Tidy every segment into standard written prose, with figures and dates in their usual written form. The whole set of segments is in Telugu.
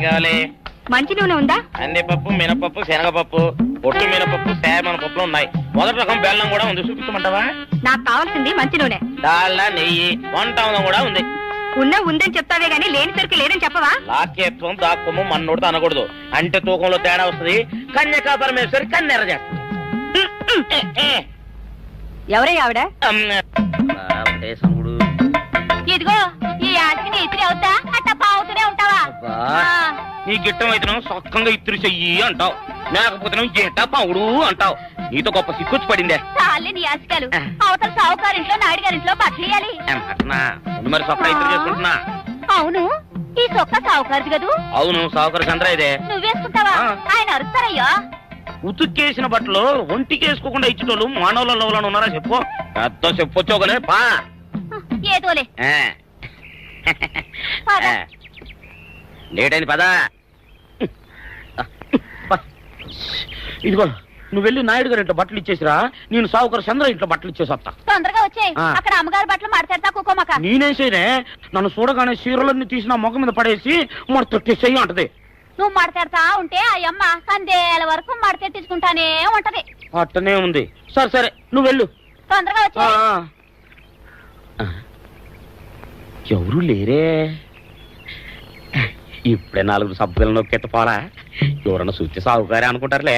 కావాలి? మంచి నూనె ఉందా? కందిపప్పు, మినపప్పు, శనగపప్పు, పొట్టు మినపప్పు, సేమన పప్పులు ఉన్నాయి. మొదటి రకం బెల్లం కూడా ఉంది, చూపించమంటావా? నాకు కావాల్సింది మంచి నూనె. డాల్డా, నెయ్యి, వంట కూడా ఉంది. ఉందని చెప్తావే గానీ లేని సరికి లేదని చెప్పవా? లాక్యత్వం దాక్కుము మన్నోడితో అనకూడదు, అంటే తూకంలో తేడా వస్తుంది. కన్యకా పరమేశ్వరి కన్నెర చేస్తుంది. ఎవరే ఆవిడ? ఇదిగో ఈ ఆటకి ఇతిరి అవుతా అట్ట పావుతూనే ఉంటావా? నీ గిట్టమైతే సొక్కంగా ఇత్తురు చెయ్యి అంటావు, లేకపోతే గిట్ట పావుడు అంటావు. నీతో గొప్ప సిక్కుచ్చి పడిందే. చాలే నీ ఆశకాలు. అవతల సావుకారింట్లో నాయుడు గారింట్లో బట్టలేయాలి. మరి సొక్క ఇత్తురు చేసుకుంటున్నా. అవును, ఈ సొక్క సావుకారిది కదూ? అవును, సావుకారు చంద్ర ఇదే. నువ్వేసుకుంటావా? ఆయన అరుస్తారయ్యో. ఉతుక్కేసిన బట్టలు ఒంటికేసుకోకుండా ఇచ్చేటోళ్ళు మానవులలో ఉన్నారా చెప్పు? పెద్ద చెప్పొచ్చోగలే పా. ఏదోలే లేటైంది పదా. ఇదిగో నువ్వు వెళ్ళి నాయుడు గారి ఇంట్లో బట్టలు ఇచ్చేసిరా, నేను సావుకారు చంద్ర ఇంట్లో బట్టలు ఇచ్చేసి వస్తా. తొందరగా వచ్చే, అక్కడ అమ్మగారి బట్టలు మాడతాడతా కుకోమక. నేనేసేనే, నన్ను చూడగానే చీరలన్నీ తీసిన మొక్క మీద పడేసి మడతెట్టేసేయి అంటది. నువ్వు మడతెడతా ఉంటే ఆ అమ్మ సందేల వరకు మడతెట్టించుకుంటానే ఉంటది. అట్టనే ఉంది. సరే సరే నువ్వు వెళ్ళు, తొందరగా వచ్చే. ఎవరు లేరే, ఇప్పుడే 4 సబ్బులను నొక్కెత్త పోరా. ఎవరన్నా చూస్తే సాగుకారే అనుకుంటారులే.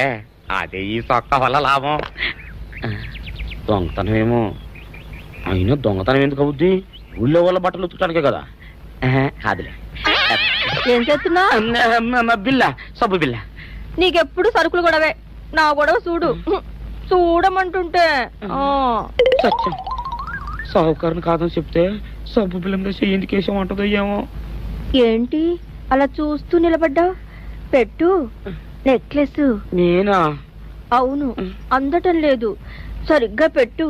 అదే ఈ సొక్క వల్ల లాభం. దొంగతనం ఏమో, అయినా దొంగతనం ఎందుకు అవుద్ది? ఊళ్ళో వాళ్ళ బట్టలు ఉతుకడానికే కదా. కాదులే. ఏం చేస్తున్నా? బిల్ల, సబ్బు బిల్ల. నీకెప్పుడు సరుకులు గొడవే. నా గొడవ చూడు, చూడమంటుంటే. సత్యం, సాగుకారుని కాదని చెప్తే సబ్బు బిల్ల మీద ఎందుకేసం అంటదో ఏమో. ఏంటి అలా చూస్తూ నిలబడ్డా? పెట్టు నెక్లెస్. నేనా? అవును, అందటం లేదు. సరిగ్గా పెట్టు,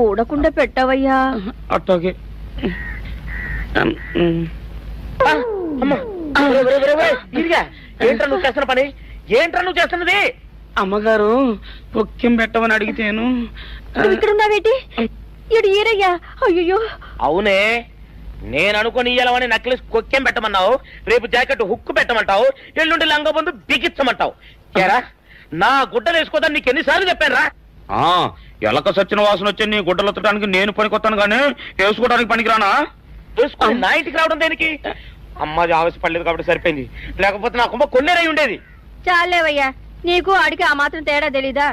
ఊడకుండా పెట్టవయ్యా. అట్టాగే. ఏంట్రా నువ్వు చేస్తున్న పని? ఏంట్రా నువ్వు చేస్తున్నది? అమ్మగారు పొక్కెం పెట్టమని అడిగితేను. ఇక్కడ ఉన్నావేటి? ఇడు ఈరయ్యా. అయ్యో. అవునే, నేను అనుకుని ఇయ్యాలని నక్లెస్ కొక్కెం పెట్టమన్నావు, రేపు జాకెట్ హుక్కు పెట్టమంటావు, ఎల్లుండి లంగబందు బిగించమంటావు. ఏరా, నా గుడ్డలు వేసుకోదాన్ని నీకు ఎన్నిసార్లు చెప్పానురా? ఎలక సచ్చిన వాసన వచ్చి నీ గుడ్డలు ఎత్తడానికి నేను పనికొత్తాను కానీ వేసుకోవడానికి పనికిరానా? వేసుకుని నా ఇంటికి రావడం దేనికి? అమ్మాది ఆవేశపడలేదు కాబట్టి సరిపోయింది, లేకపోతే నా కుమ్మ కొన్నేరై ఉండేది. చాలేవయ్యా, నీకు ఆడికి ఆ మాత్రం తేడా తెలీదా?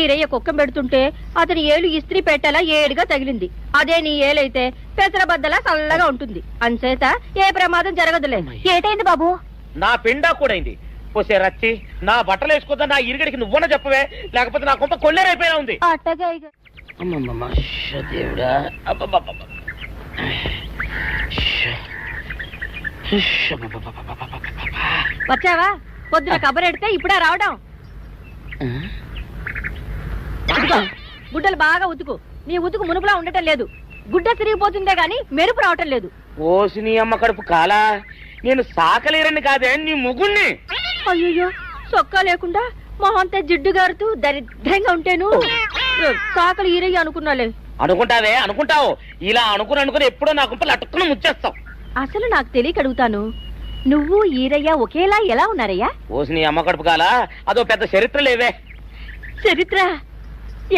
ఈరయ్య కుక్కం పెడుతుంటే అతని ఏలు ఇస్త్రీ పెట్టేలా ఏడుగా తగిలింది. అదే నీ ఏలైతే పెసరబద్దలా చల్లగా ఉంటుంది. అంచేత ఏ ప్రమాదం జరగదులే. ఏటైంది బాబు? నా పిండా కూడా అయింది. పోసే రచ్చి, నా బట్టలు వేసుకోద్దా నా ఇరుగడికి నువ్వన చెప్పవే, లేకపోతే నా కొంత కొల్లేరైపోయినా ఉంది. వచ్చావా? పొద్దున కబరెడితే ఇప్పుడే రావడం. గుడ్డలు బాగా ఉతుకు. నీ ఉతుకు మునుపులా ఉండటం లేదు. గుడ్డ తిరిగిపోతుందే గాని మెరుపు రావటం లేదు. ఓసి నీ అమ్మ కడుపు కాలా, నేను సాకలేరని కాదే నీ ముగ్గుణ్ణి. అయ్యో, సొక్కా లేకుండా మొహంతా జిడ్డు గారుతూ దరిద్రంగా ఉంటేను సాకలు ఈరయ్య అనుకున్నాలే. అనుకుంటావే, అనుకుంటావు. ఇలా అనుకుని ఎప్పుడో నా గుంపలు అటుక్కుని ముచ్చేస్తావు. అసలు నాకు తెలియక అడుగుతాను, నువ్వు ఈరయ్య ఒకేలా ఎలా ఉన్నారయ్యా? ఓసి నీ అమ్మ కడుపు కాలా, అదో పెద్ద చరిత్ర లేవే. చరిత్ర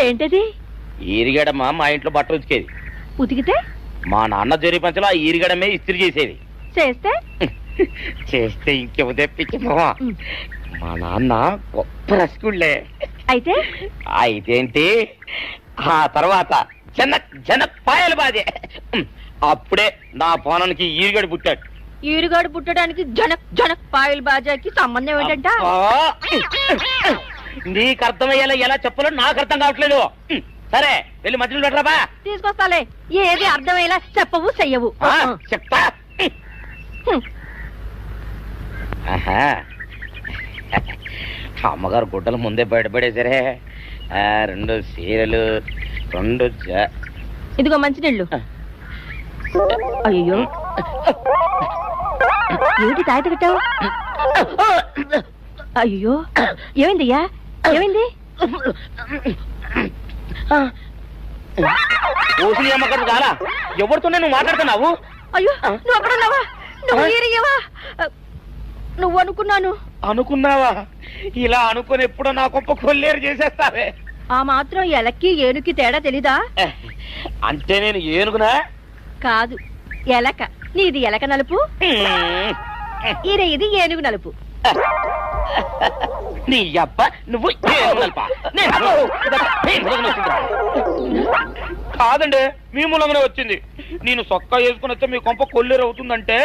ఏంటది? ఈరిగడమ్మ మా ఇంట్లో బట్టలు ఉతికేది. ఉతికితే మా నాన్న జరి పంచలో ఆ ఈరిగడమే ఇస్త్రీ చేసేది. చేస్తే ఇంకేమో తెప్పించమో. మా నాన్న గొప్ప రసికుళ్ళే. అయితేంటి, ఆ తర్వాత జనక్ పాయలు బాధే. అప్పుడే నా పోనానికి ఈరిగడు పుట్టాడు. ఈరుగాడు పుట్టడానికి జనక్ పాయలు బాజాకి సంబంధం ఏంటంట? నీకు అర్థమయ్యేలా ఎలా చెప్పాలో నాకు అర్థం కావట్లేదు. సరే వెళ్ళి మధ్యలో పెట్టరాబా. తీసుకొస్తాలే. ఏది అర్థమయ్యేలా చెప్పవు చెయ్యవు. చెప్తా. అమ్మగారు గుడ్డలు ముందే బయటపడేసరే. 2 చీరలు, 2 ఇదిగో మంచినీళ్ళు. అయ్యో, ఏంటి తాయత కట్టావు? అయ్యో, ఏమైందయ్యా? ఏమైంది? ఓసిలి అమ్మగారు చాలా ఎవరితోనే నువ్వు మాట్లాడుతున్నావు? అయ్యో, నువ్వు అక్కడున్నావా? నువ్వు ఈరయ్యవా? నువ్వు అనుకున్నాను. అనుకున్నావా? ఇలా అనుకుని ఎప్పుడో నా కొంప కొల్లేరు చేసేస్తావే. ఆ మాత్రం ఎలక్కి ఏనుకి తేడా తెలీదా? అంటే నేను ఏనుగునా? కాదు, ఎలక. నీది ఎలక నలుపు, ఇది ఏనుగు నలుపు. నీ అబ్బ నువ్వు కాదండి, మీ మూలంగానే వచ్చింది. నేను సొక్కా వేసుకుని వచ్చా మీ కొంప కొల్లేరు అవుతుందంటే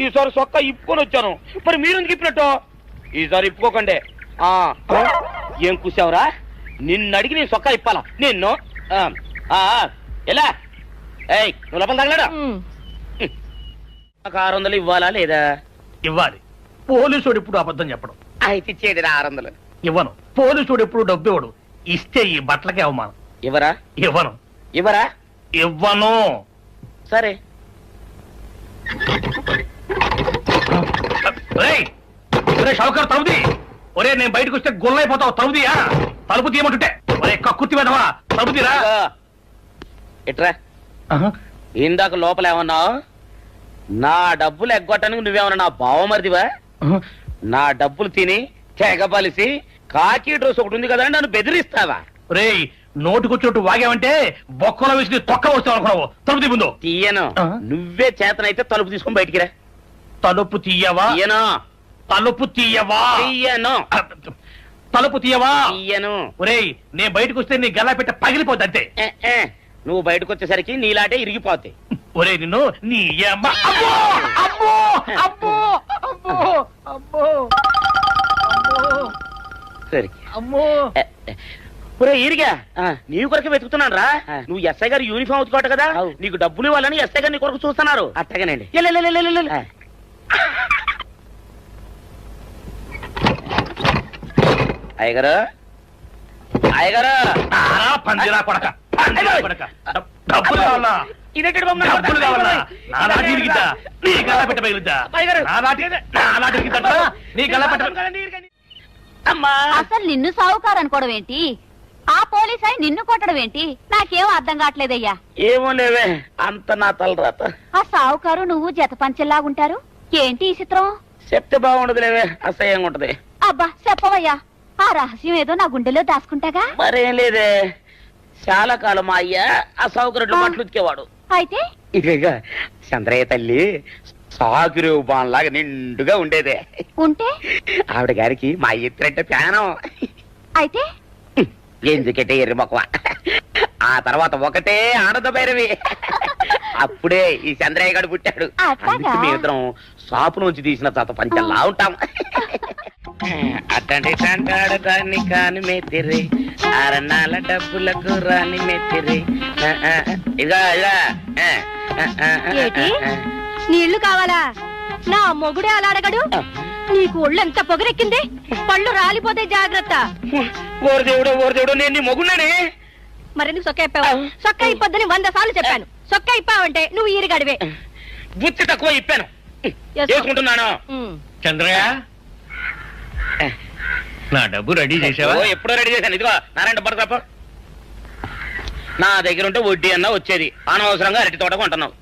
ఈసారి సొక్కా ఇప్పుకొని వచ్చాను. మరి మీరు ఎందుకు ఇప్పినట్టు? ఈసారి ఇప్పుకోకండి. ఏం కూసావురా? నిన్ను అడిగి నేను సొక్కా ఇప్పాలా? నిన్ను ఎలా? ఏయ్, నువ్వు లోపల తగలడా? 600 ఇవ్వాలా లేదా? ఇవ్వాలి. పోలీసుడు ఎప్పుడు అబద్ధం చెప్పడం. అయితే ఇచ్చేది 600. ఇవ్వను. పోలీసుడు ఎప్పుడు డబ్బు ఇవ్వడు. ఇస్తే ఈ బట్టలకే అవమానం. ఇవ్వరా? ఇవ్వను. ఇవ్వరా? ఇవ్వను. సరే. షౌకర్ తలుపుది. ఒరే, నేను బయటకు వస్తే గొల్లైపోతావు. తలుపుదియా? తలుపు తీయమంటుంటే ఒరే కక్కుర్తి వెదవా, తలుపుదిరా. ఎట్రా? ఇందాక లోపల ఏమన్నావు? నా డబ్బులు ఎగ్గొట్టడానికి నువ్వేమన్నా నా బావమరిదివా? నా డబ్బులు తిని తెగబలిసి కాకి డ్రెస్ ఒకటి ఉంది కదా నన్ను బెదిరిస్తావా? రే, నోటుకొచ్చినట్టు వాగావంటే బొక్కలో వేసి తొక్క వస్తావు అనుకున్నావు. తలుపు తీ ముందు. తీయను. నువ్వే చేతనైతే తలుపు తీసుకొని బయటికి రా. తలుపు తీయవా? తీయను. తలుపు తీయవా? తీయను. తలుపు తీయవా? తీయను. ఒరేయ్, నేను బయటకు వస్తే నీ గల్లా పెట్ట పగిలిపోద్ది అంతే. నువ్వు బయటకు వచ్చేసరికి నీలాటే ఇరిగిపోతాయి. ఒరే, నిన్ను నీ అమ్మ. అబ్బో అబ్బో అబ్బో అబ్బో అబ్బో సరే అమ్మో. ఒరే ఇరిగా, నీ కొరకు వెతుకుతున్నాను రా. నువ్వు ఎస్ఐ గారు యూనిఫామ్ అవుతుకోట కదా, నీకు డబ్బులు ఇవ్వాలని ఎస్ఐ గారు నీ కొరకు చూస్తున్నారు. అట్టగానండి. అయ్యగారు, అయ్యగారు, పందిరా కొడక, డబ్బులు కావాలా? డబ్బులు కావాలా? నా నాటి ఇరిగిద్దా? నీ గల్లా పెట్ట పగిలిద్దా? నా నాటి ఇరిగిద్దా? నీ గల్లా పెట్ట. అసలు నిన్ను సావుకారు అనుకోవడం ఏంటి? ఆ పోలీస్ అయి నిన్ను కొట్టడం ఏంటి? నాకేం అర్థం కావట్లేదయ్యా. ఏమో లేవే, అంత నా తలరాత. ఆ సావుకారు నువ్వు జత పంచెల్లాగుంటారు ఏంటి ఈ చిత్రం? చెప్తే బాగుండదు లేవే, అసహ్యంగా ఉంటది. అబ్బా చెప్పవయ్యా, ఆ రహస్యం ఏదో నా గుండెలో దాచుకుంటాగా. మరేం లేదే, చాలా కాలం మా అయ్య ఆ సౌకర్యం బట్టలు ఉతికేవాడు. అయితే ఇక చంద్రయ్య తల్లి సాగురేవు బాన్లాగా నిండుగా ఉండేదే. ఉంటే ఆవిడ గారికి మా ఎత్తురంటే ప్యానం. అయితే ఎందుకంటే ఎర్రి మొక్కవ. ఆ తర్వాత ఒకటే ఆనంద భైరవి. అప్పుడే ఈ చంద్రయ్య గారు పుట్టాడు. అందుకే మేమిద్దరం షాపు నుంచి తీసిన తాత పంచల్లా ఉంటాం. అట్టండి అంటాడు దాన్ని కాని మెత్తిరి, అరణాల డబ్బులకు రాని మెత్తిరి. ఇదిగా నీళ్లు కావాలా? నా మొగుడే అలా అడగడు. నీకు ఒళ్ళు ఎంత పొగరెక్కింది, పళ్ళు రాలిపోతే జాగ్రత్త. ఓరు దేవుడు, నేను నీ మొగున్నానే. మరెందుకు సొక్క ఇప్పావు? సొక్క ఇప్పొద్దని 100 సార్లు చెప్పాను. సొక్క ఇప్పావంటే నువ్వు ఈరిగడివే. బుద్ధి తక్కువ ఇప్పాను, చేసుకుంటున్నాను. చంద్రయ్య, నా డబ్బు రెడీ చేసావా? ఎప్పుడో రెడీ చేశాను. ఇదిగో నారాయణ డబ్బు తప్ప నా దగ్గర ఉంటే వడ్డీ అన్నా వచ్చేది. అనవసరంగా అరటి తోట కొంటున్నావు.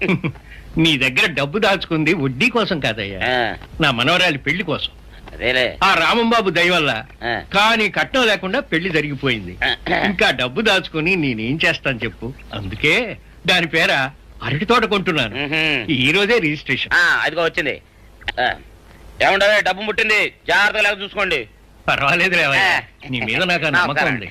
నీ దగ్గర డబ్బు దాచుకుంది వడ్డీ కోసం కాదయ్యా, నా మనవరాలి పెళ్లి కోసం. అదేలే, ఆ రామంబాబు దయ వల్ల కానీ కట్నం లేకుండా పెళ్లి జరిగిపోయింది. ఇంకా డబ్బు దాచుకుని నేనేం చేస్తాను చెప్పు. అందుకే దాని పేర అరటి తోట కొంటున్నాను. ఈ రోజే రిజిస్ట్రేషన్. అదిగో వచ్చింది. ఏమంటావే, డబ్బు ముట్టింది, జాగ్రత్తగా లేక చూసుకోండి. పర్వాలేదు రేవయ్య, నీ మీద నాకు నమ్మకం ఉంది.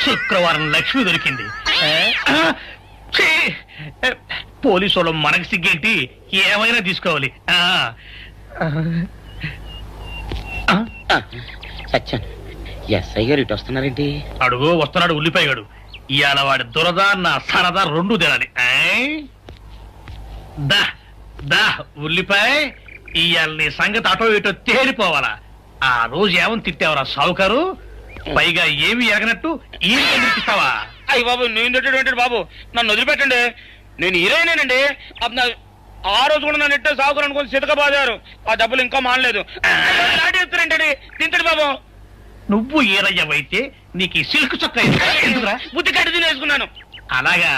శుక్రవారం లక్ష్మి దొరికింది. పోలీసు వాళ్ళు మనకు సిగ్గేంటి, ఏమైనా తీసుకోవాలి. సత్యాన్, ఎస్ఐ గారు ఇటు వస్తున్నారేంటి? అడుగు వస్తున్నాడు ఉల్లిపాయగాడు. ఇవాళ వాడి దురద నా సరదా రెండు తినాలి. దా దా ఉల్లిపాయ, ఇవాళ నీ సంగతి అటో ఇటో తేలిపోవాలా. ఆ రోజు ఏమని తిట్టావరా సావుకారు? పైగా ఏమి ఎరగనట్టు ఈ ఇస్తావా? అయ్యి బాబు, నేను తిట్టేటువంటి బాబు, నన్ను వదిలిపెట్టండి. నేను హీరోయినేనండి. ఆ రోజు కూడా నన్ను ఇట్టే సాగురు అనుకుని సితకబాదారు. ఆ డబ్బులు ఇంకా మానలేదు. చెప్తారంటండి తింటాడు బాబు. నువ్వు ఈరయ్యవైతే నీకు ఈ సిల్క్ చొక్క ఎందుకురా? బుద్ధి కట్టి తినేసుకున్నాను. అలాగా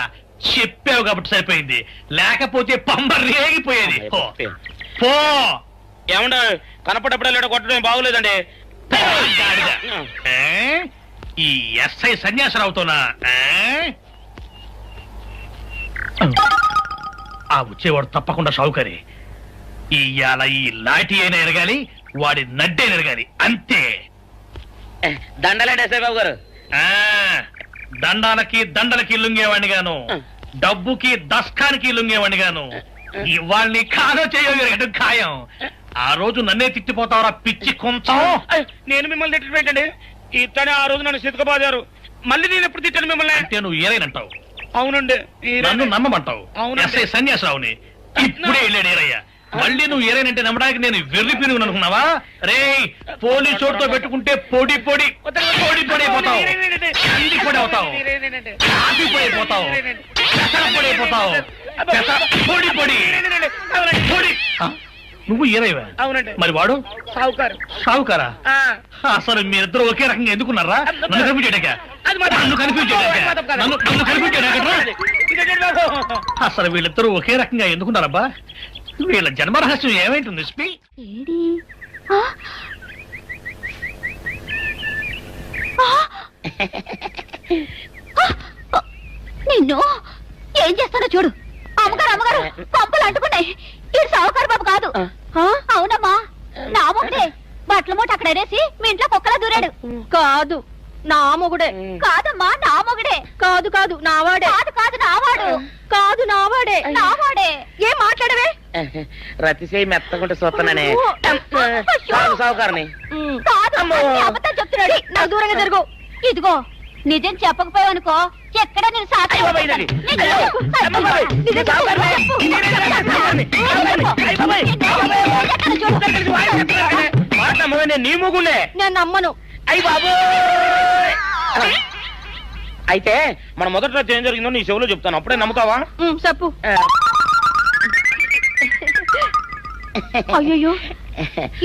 చెప్పావు కాబట్టి సరిపోయింది, లేకపోతే పంబ రేగిపోయేది. పో. ఏమంటా కనపడప్పుడే లేడ కొట్టడం బాగులేదండి. గాడిద. ఈ ఎస్ఐ సన్యాసరావుతోనా? ఆ వచ్చేవాడు తప్పకుండా షావుకరి. ఇవాళ ఈ లాఠీ అయినా ఎరగాలి, వాడి నడ్డే ఎరగాలి, అంతే. దండలేండి ఎస్ఐ బాబు గారు. దండాలకి దండలకి లొంగేవాడిని గాను, డబ్బుకి దస్కానికి లొంగేవాడిని గాను. ఇవాళ్ళని కాదో చేయడం ఖాయం. ఆ రోజు నన్నే తిట్టిపోతావరా పిచ్చి కొంచెం. నేను మిమ్మల్ని తిట్టి పెట్టండి. ఇతనే ఆ రోజు నన్ను సితకబాదారు. మళ్ళీ నేను ఎప్పుడు తిట్టాను మిమ్మల్ని? అంటే నువ్వు ఏరైనంటావు, అవునండి. నన్ను నమ్మమంటావు. అవునండి. ఎస్ఐ సన్యాసరావుని ఇప్పుడే వెళ్ళాడు ఏరయ్యా. మళ్ళీ నువ్వు ఏరైనంటే నమ్మడానికి నేను వెర్రి పిరుగు అనుకున్నావా? రే పోలీసు చోటుతో పెట్టుకుంటే పొడి పొడి పొడి పొడి అయిపోతావు, ఇంటి పొడి అవుతావు, కాఫీ పొడి అయిపోతావు, పెసర పొడి అయిపోతావు, పొడి పొడి పొడి. నువ్వు ఏరైవా? అవునండి. మరి వాడు సావుకారు. సావుకారా? అసలు మీరిద్దరు ఒకే రకంగా ఎందుకున్నారా? నన్ను కనిపించాక అసలు వీళ్ళిద్దరూ ఒకే రకంగా ఎందుకున్నారబ్బా? వీళ్ళ జన్మరహస్యం ఏమైంటుంది? నిన్ను ఏం చేస్తానో చూడు. అమ్మగారు అమ్మగారు పంపలు అంటుకున్నాయి. ఇది సావుకారు బాబు కాదు. అవునమ్మా, నా మొగుడే బట్టల మూట అక్కడ ఎరేసి మీ ఇంట్లో కుక్కలా దూరాడు. కాదు నా మొగుడే. కాదమ్మా, నా మొగుడే. కాదు కాదు నావాడే. కాదు కాదు నావాడు. కాదు నావాడే. నావాడే. ఏం మాట్లాడవే? రతిసేయి మెత్తకుంటే చూస్తున్నానే సావుకారని. కాదు, అబద్ధం చెప్తున్నాడు. నా దూరంగా జరుగు. ఇదిగో నిజం చెప్పకపోయావనుకో ఎక్కడ నేను సాక్షి నీ ముగుండే నేను నమ్మను. అయ్యి బాబు. అయితే మన మొదటి రోజు ఏం జరిగిందో నీ చెవులో చెప్తాను, అప్పుడే నమ్ముతావా? చెప్పు. అయ్యో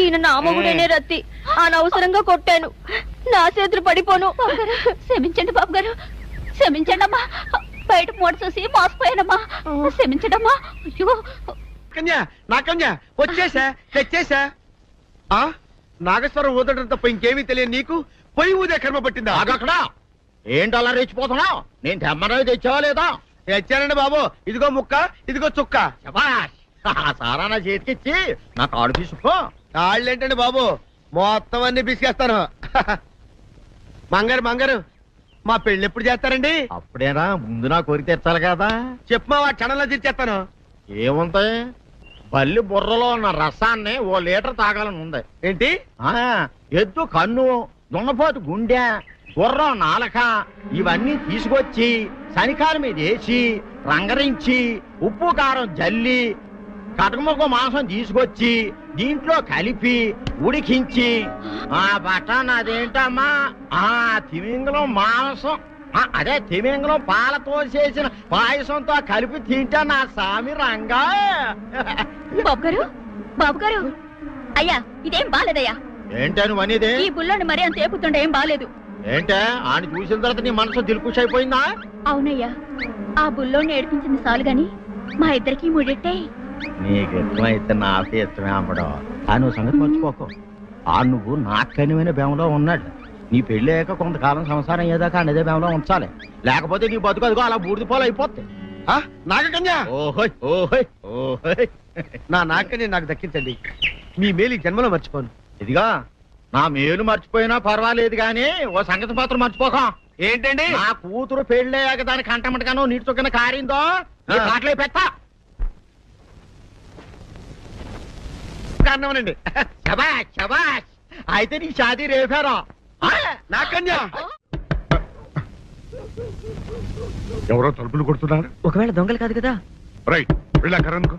ఈయన నా మొగుడేనే రత్తి. అనవసరంగా కొట్టాను. నా చేతులు పడిపోను. క్షమించండి బాబు గారు, క్షమించండి అమ్మా. బయట మూట చూసి మోసపోయానమ్మా, క్షమించడమ్మా. అయ్యో కన్యా, నా కన్యా వచ్చేసా, తెచ్చేసా. నాగేశ్వరం ఊదటం తప్ప ఇంకేమీ తెలియదు నీకు. పొయ్యి ఊదే కర్మ పట్టిందా? అక్కడ ఏంటి అలా రెచ్చిపోతున్నావు? నేను తెమ్మనవి తెచ్చావా లేదా? తెచ్చానండి బాబు. ఇదిగో ముక్క, ఇదిగో చుక్క. శభాష్. ఆ సారా నా చేతికిచ్చి నా కాడు తీసుకో. కాళ్ళేంటండి బాబు, మొత్తం అన్ని బిసికేస్తాను. మంగారు మంగారు, మా పెళ్ళి ఎప్పుడు చేస్తారండి? అప్పుడేనా, ముందు నా కోరిక తెచ్చాలి కదా. చెప్పు మా క్షణంలో తీర్చేస్తాను. ఏముంటాయి, బల్లి బుర్రలో ఉన్న రసాన్ని ఓ లీటర్ తాగాలని ఉంది. ఏంటి? ఎద్దు కన్ను, దున్నపోతు గుండె, గుర్రం నాలక ఇవన్నీ తీసుకొచ్చి శనికాల మీద వేసి రంగరించి ఉప్పు కారం జల్లి కటకముక్క మాంసం తీసుకొచ్చి దీంట్లో కలిపి ఉడికించి ఆ బటన్ అదేంటమ్మా, తిమింగలం మాంసం, అదే తిమింగలం పాలతో చేసిన పాయసంతో కలిపి తింటా నా సామి రంగా. బాబు గారు, బాబు గారు, అయ్యా ఇదేం బాలేదయ్యా. ఏంటా నువ్వు అనేది? ఈ బుల్లోని మరీ అంత ఏపుతుండే ఏం బాలేదు. ఏంటే ఆయన చూసిన తర్వాత నీ మనసు దిల్కుష్ అయిపోయిందా? అవునయ్యా, ఆ బుల్లోని ఏడిపించింది చాలు గాని మా ఇద్దరికి ముడిట్టే. నీకు ఇష్టమైతే నాకే ఇష్టమే అమ్మడం. ఆ నువ్వు సంగతి మర్చిపోకు. ఆ నువ్వు నాకు కనివైన బేమలో ఉన్నాడు. నీ పెళ్లి అయ్యాక కొంతకాలం సంసారం ఏదాకా అదే బేమలో ఉంచాలి, లేకపోతే నీ బతుకు అదిగో అలా బూడిద పోలు అయిపోతాయి. నాగకన్యా, ఓహోయ్ ఓహోయ్ ఓహోయ్. నా నాగకన్య నాకు దక్కించండి. మీ మేలు ఈ జన్మలో మర్చిపోను. ఇదిగా నా మేలు మర్చిపోయినా పర్వాలేదు గాని ఓ సంగతి మాత్రం మర్చిపోకం. ఏంటండి? నా కూతురు పెళ్ళయ్యాక దాని కంటమటగానో నీటి చొక్కన కారిందో నీ కాట్లే పెట్టా. కారణమనండి. శబాష్ శబాష్. అయితే నీ షాదీ రేపారా? నాకన్యా, ఎవరో తలుపులు కొడుతున్నారు. ఒకవేళ దొంగలు కాదు కదా? రైట్, వెళ్ళా కరణ్కు.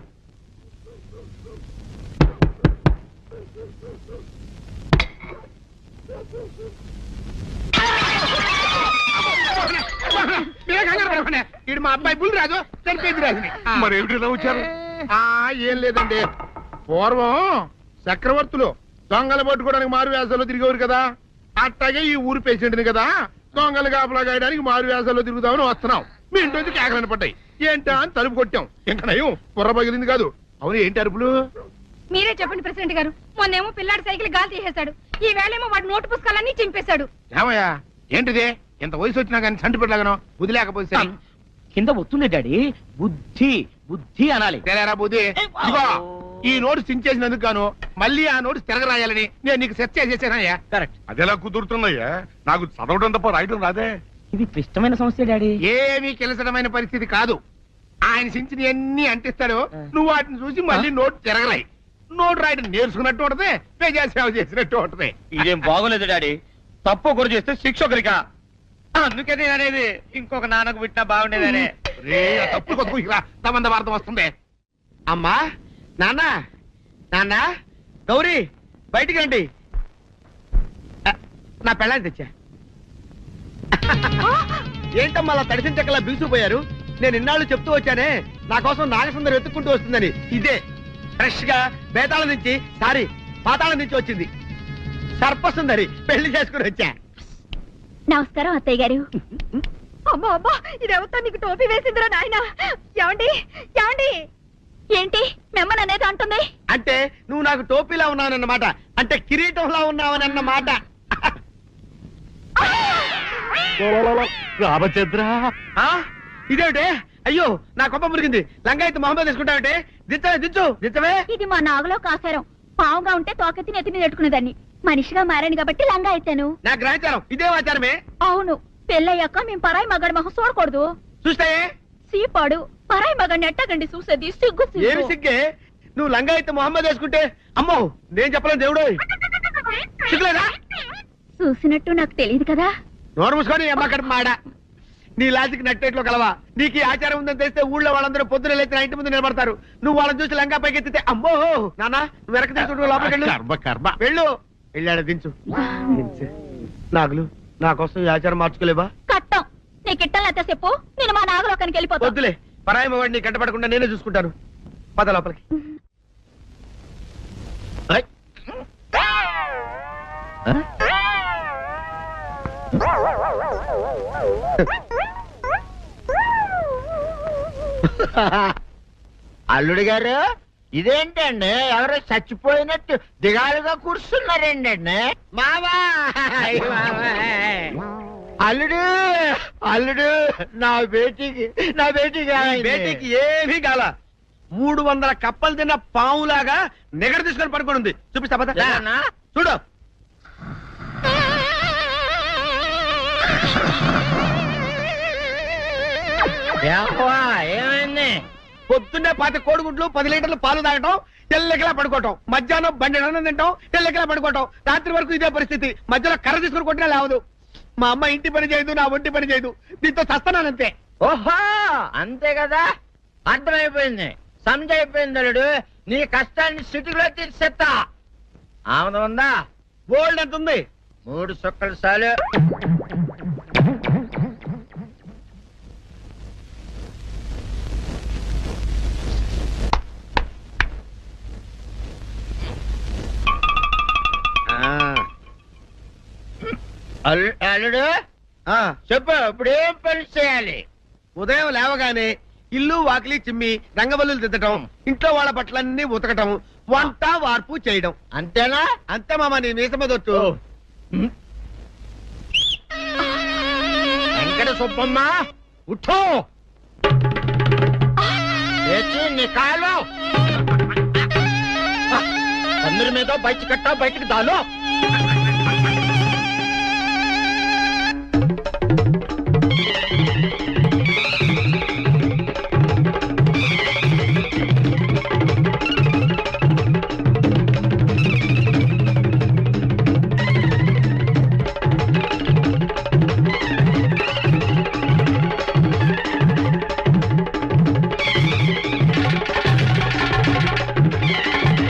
ఈడు మా అబ్బాయి బుల్ రాజు చనిపోయింది రాజుని. మరి ఏమిటి ఇలా వచ్చారు? ఏం లేదండి, పూర్వం చక్రవర్తులు దొంగలు పట్టుకోవడానికి మారు వేసాల్లో తిరిగేవారు కదా, అట్టాగే ఈ ఊరు పేషెంట్ని కదా దొంగలు కాపలా గాయడానికి మారు వేసాల్లో తిరుగుదామని వస్తున్నాం. మీ ఇంటి నుంచి కేకలను పడ్డాయి. ఏంటా అని తలుపు కొట్టాం. ఇంకా నయం బుర్ర పగిలింది కాదు. అవును, ఏంటి అరుపులు? మీరే చెప్పండి ప్రెసిడెంట్ గారు. మొన్నేమో పిల్లాడి సైకిల్ గాలి తీసేశాడు, ఈ వేళేమో వాడి నోటు పుస్తకాలన్నీ చింపేశాడు. ఏమయ్యా ఏంటిదే? ఇంత వయసు వచ్చినా కానీ సంటి పెట్టలాగను బుద్ధి లేకపోతే కింద వస్తుంది డాడీ. బుద్ధి బుద్ధి అనాలి. తెలేరా బుద్ధి. ఇదిగో ఈ నోటు చించేసినందుకు గాను మళ్ళీ ఆ నోటు తిరగరాయాలని నేను నీకు సెట్ చేసేసానయ్యా. కరెక్ట్. అదెలా కుదురుతున్నాయ్యా? నాకు చదవడం తప్ప రాయడం రాదే. ఇది క్లిష్టమైన సమస్య డాడీ. ఏమీ కిలసడమైన పరిస్థితి కాదు. ఆయన చించిన ఎన్ని అంటిస్తాడు, నువ్వు వాటిని చూసి మళ్ళీ నోటు తిరగరాయి. నోటు రాయడం నేర్చుకున్నట్టు ఉంటది, ప్రజాసేవ చేసినట్టు ఉంటది. ఇదేం బాగోలేదు డాడీ. తప్పు ఒకరు చేస్తే శిక్ష ఒకరికా? అందుకే నేను అనేది ఇంకొక నాన్నకు పుట్టినా బాగుండేదనే. రే ఆ తప్పుడు కొత్త ఇలా తమంద వార్త వస్తుంది. అమ్మా, నాన్న, నాన్న, గౌరీ బయటికి రండి. నా పెళ్ళాన్ని తెచ్చా. ఏంటమ్మా అలా తడిసిన చెక్కలా బిగుసిపోయారు? నేను ఇన్నాళ్ళు చెప్తూ వచ్చానే నా కోసం నాగసుందరం వెతుక్కుంటూ వస్తుందని. ఇదే ఫ్రెష్ గా బేతాళం నుంచి పాతాళం నుంచి వచ్చింది సర్పసుందరి. పెళ్లి చేసుకుని వచ్చా. నమస్కారం అత్తయ్య గారు. అమ్మా అమ్మా, ఇదేవతో నీకు టోపీ వేసిందిరా నాయన. ఏమండి ఏమండి? ఏంటి మిమ్మల్ని అనేది అంటుంది? అంటే నువ్వు నాకు టోపీలా ఉన్నావనన్నమాట, అంటే కిరీటంలా ఉన్నావనన్నమాట. రామచంద్ర, ఇదేమిటే? అయ్యో నా కొప్ప మురిగింది. లంగా అయితే మొహమ్మద్ తీసుకుంటావంటే దించవే. ఇది మా నాగలో కాసారం. పావుగా ఉంటే తోకెత్తి నెత్తిని నెట్టుకునేదాన్ని. మనిషిగా మారాను కాబట్టి లంగా అయితాను. నా గ్రహచారం ఇదే ఆచారమే. అవును, పెళ్ళయ్యాక మేము పరాయి మగాడి మొహం చూడకూడదు. చూస్తాయే సీపాడు పరాయి మగాడిని ఎట్టగండి చూసేది. సిగ్గు ఏమి సిగ్గే? నువ్వు లంగా అయితే మొహమ్మద్ వేసుకుంటే అమ్మో నేను చెప్పలేను దేవుడు. సిగ్గులేదా? చూసినట్టు నాకు తెలియదు కదా. నోరు మూసుకొని అమ్మక్కడ మాడ. నీ లాజిక్ నట్టేట్లో కలవా? నీకు ఈ ఆచారం ఉందని తెలిస్తే ఊళ్ళో వాళ్ళందరూ పొద్దున లేచి నా ఇంటి ముందు నిలబడతారు. నువ్వు వాళ్ళని చూసి లంగా పైకి ఎత్తితే అమ్మో నాన్న నువ్వు వెనక తీసుకుంటూ లోపలికి కర్మ. వెళ్ళు. వెళ్ళాడు దించు. నాగులు నా కోసం ఈ ఆచారం మార్చుకోలేవా? కట్టం నీకు ఇట్టలేత చెప్పు. నేను మా నాగలోకానికి వెళ్ళిపోతా. వద్దులే, పరాయి వాడిని కంటపడకుండా నేనే చూసుకుంటాను. పద లోపలికి. అల్లుడు గారు, ఇదేంటండి ఎవరో చచ్చిపోయినట్టు దిగాలుగా కూర్చున్నారేంటండి? మావా అల్లుడు అల్లుడు, నా బేటీకి బేటీకి ఏమీ కాల. 300 కప్పలు తిన్న పావులాగా నిగడ తీసుకొని పడుకొని ఉంది. చూపిస్తా పద. చూడు. ఏమైంది? పొద్దున్నే 10 కోడిగుడ్లు 10 లీటర్లు పాలు తాగటం, తెల్లకిలా పడుకోవటం. మధ్యాహ్నం బండి అన్నం తింటాం, తెల్లకిలా పడుకోవటం. రాత్రి వరకు ఇదే పరిస్థితి. మధ్యలో కర్ర తీసుకుని కొట్టినా లేవదు. మా అమ్మ ఇంటి పని చేయదు, నా ఒంటి పని చేయదు. దీంతో చస్తున్నానంతే. ఓహో అంతే కదా, అర్థమైపోయింది, సమజైపోయింది. అల్లుడు నీ కష్టాన్ని సిటీలో తీర్చేస్తా. ఆమె ఉందా? గోల్డ్ ఎంత ఉంది? 3 సుక్కలు చాలు. అల్లుడు చెప్పు, ఇప్పుడు ఏం పని చేయాలి? ఉదయం లేవగానే ఇల్లు వాకిలి చిమ్మి రంగవల్లులు దిద్దటం, ఇంట్లో వాళ్ళ బట్టలన్నీ ఉతకటం, వంట వార్పు చేయడం. అంతేనా? అంతే మామ, నీ మీసమదొట్టు. వెంకట సుబ్బమ్మ ఉఠో, నీ కాలు అందరి మీద బయట కట్టా, బయటికి దాలో.